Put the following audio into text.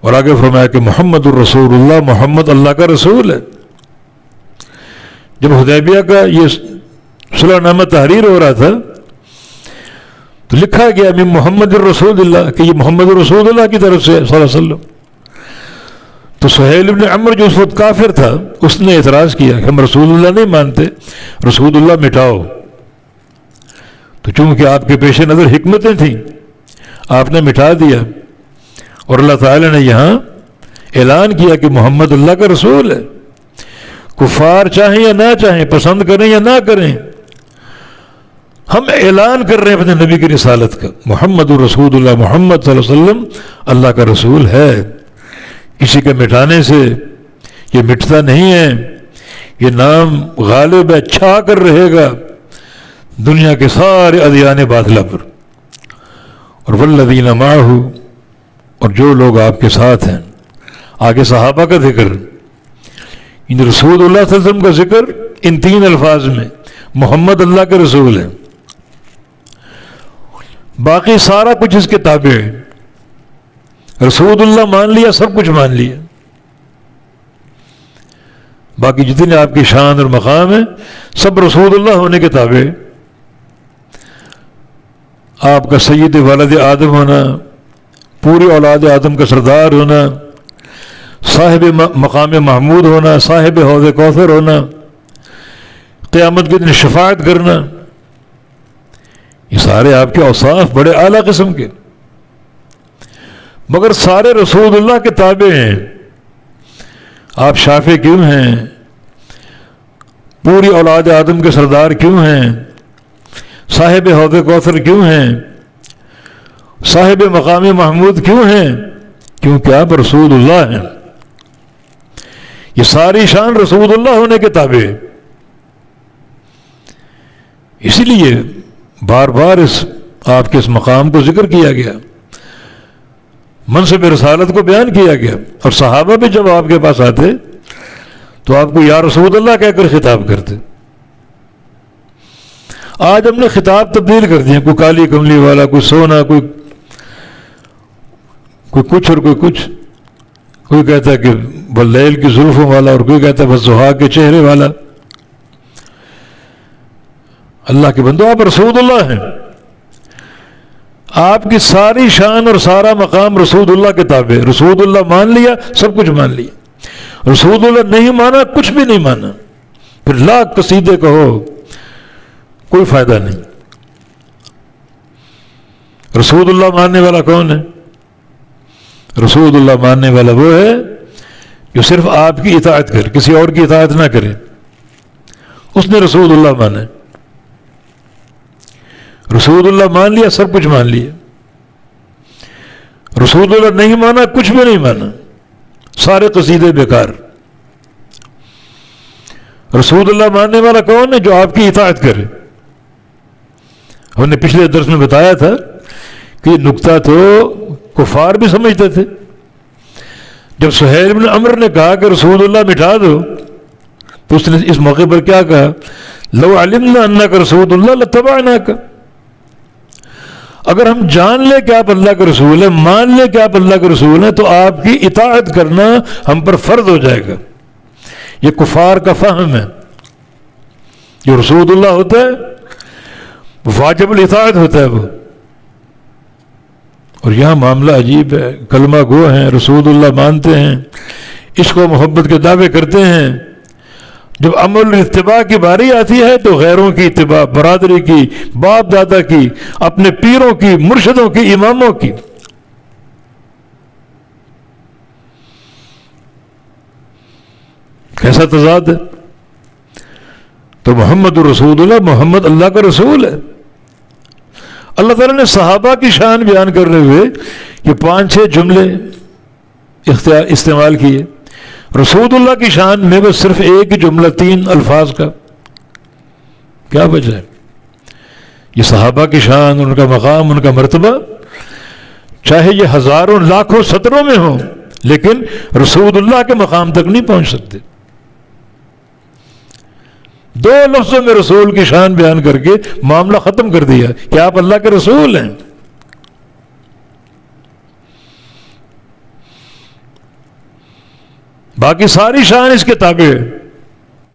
اور آگے فرمایا کہ محمد الرسول اللہ، محمد اللہ کا رسول ہے۔ جب حدیبیہ کا یہ صلح نامہ تحریر ہو رہا تھا تو لکھا گیا من محمد الرسول اللہ، کہ یہ محمد الرسول اللہ کی طرف سے صلی اللہ علیہ وسلم۔ تو سہیل بن عمرو جو اس وقت کافر تھا، اس نے اعتراض کیا کہ ہم رسول اللہ نہیں مانتے، رسول اللہ مٹاؤ۔ تو چونکہ آپ کے پیش نظر حکمتیں تھیں، آپ نے مٹا دیا، اور اللہ تعالی نے یہاں اعلان کیا کہ محمد اللہ کا رسول ہے۔ کفار چاہیں یا نہ چاہیں، پسند کریں یا نہ کریں، ہم اعلان کر رہے ہیں اپنے نبی کی رسالت کا۔ محمد الرسول اللہ، محمد صلی اللہ علیہ وسلم اللہ کا رسول ہے۔ کسی کے مٹانے سے یہ مٹتا نہیں ہے، یہ نام غالب ہے، چھا کر رہے گا دنیا کے سارے ادیان باطلہ پر۔ اور والذین معہ، اور جو لوگ آپ کے ساتھ ہیں۔ آگے صحابہ کا ذکر، ان رسول اللہ صلی اللہ علیہ وسلم کا ذکر ان تین الفاظ میں، محمد اللہ کے رسول ہے، باقی سارا کچھ اس کے تابع ہے۔ رسول اللہ مان لیا، سب کچھ مان لیا، باقی جتنے آپ کی شان اور مقام ہے سب رسول اللہ ہونے کے تابع ہے۔ آپ کا سید والد آدم ہونا، پوری اولاد آدم کا سردار ہونا، صاحب مقام محمود ہونا، صاحب حوض کوثر ہونا، قیامت کے دن شفاعت کرنا، یہ سارے آپ کے اوصاف بڑے اعلیٰ قسم کے، مگر سارے رسول اللہ کے تابع ہیں۔ آپ شافع کیوں ہیں؟ پوری اولاد آدم کے سردار کیوں ہیں؟ صاحب حوض کوثر کیوں ہیں؟ صاحب مقام محمود کیوں ہیں؟ کیونکہ آپ رسول اللہ ہیں۔ یہ ساری شان رسول اللہ ہونے کے تابع ہے۔ اسی لیے بار بار آپ کے اس مقام کو ذکر کیا گیا، منصب رسالت کو بیان کیا گیا، اور صحابہ بھی جب آپ کے پاس آتے تو آپ کو یا رسول اللہ کہہ کر خطاب کرتے۔ آج ہم نے خطاب تبدیل کر دیا، کوئی کالی کملی والا، کوئی سونا، کوئی کچھ اور کوئی کچھ، کوئی کہتا ہے کہ واللیل کی زلفوں والا، اور کوئی کہتا ہے بس ضحیٰ کے چہرے والا۔ اللہ کے بندو، آپ رسول اللہ ہیں، آپ کی ساری شان اور سارا مقام رسول اللہ کے تابع۔ رسول اللہ مان لیا، سب کچھ مان لیا۔ رسول اللہ نہیں مانا، کچھ بھی نہیں مانا، پھر لاکھ قصیدے کہو کوئی فائدہ نہیں۔ رسول اللہ ماننے والا کون ہے؟ رسول اللہ ماننے والا وہ ہے جو صرف آپ کی اطاعت کرے، کسی اور کی اطاعت نہ کرے، اس نے رسول اللہ مانا۔ رسول اللہ مان لیا، سب کچھ مان لیا۔ رسول اللہ نہیں مانا، کچھ بھی نہیں مانا، سارے قصیدے بیکار۔ رسول اللہ ماننے والا کون ہے؟ جو آپ کی اطاعت کرے۔ ہم نے پچھلے درس میں بتایا تھا کہ یہ نکتہ تو کفار بھی سمجھتے تھے۔ جب سہیل بن عمرو نے کہا کہ رسول اللہ مٹا دو، تو اس نے اس موقع پر کیا کہا؟ لو علمنا انک رسول اللہ لاتبعناک۔ اگر ہم جان لیں کہ آپ اللہ کے رسول ہیں، مان لیں کہ آپ اللہ کے رسول ہیں، تو آپ کی اطاعت کرنا ہم پر فرض ہو جائے گا۔ یہ کفار کا فہم ہے۔ جو رسول اللہ ہوتا ہے واجب الاطاعت ہوتا ہے وہ، اور یہاں معاملہ عجیب ہے۔ کلمہ گو ہیں، رسول اللہ مانتے ہیں، عشق و محبت کے دعوے کرتے ہیں، جب عمل اتباع کی باری آتی ہے تو غیروں کی اتباع، برادری کی، باپ دادا کی، اپنے پیروں کی، مرشدوں کی، اماموں کی۔ کیسا تضاد ہے؟ تو محمد الرسول اللہ، محمد اللہ کا رسول ہے۔ اللہ تعالیٰ نے صحابہ کی شان بیان کرنے ہوئے یہ 5-6 جملے استعمال کیے۔ رسول اللہ کی شان میں بس صرف ایک ہی جملہ 3 الفاظ کا، کیا وجہ ہے؟ یہ صحابہ کی شان، ان کا مقام، ان کا مرتبہ، چاہے یہ ہزاروں لاکھوں سطروں میں ہوں، لیکن رسول اللہ کے مقام تک نہیں پہنچ سکتے۔ 2 لفظوں میں رسول کی شان بیان کر کے معاملہ ختم کر دیا کہ آپ اللہ کے رسول ہیں۔ باقی ساری شان اس کے تابع ہے.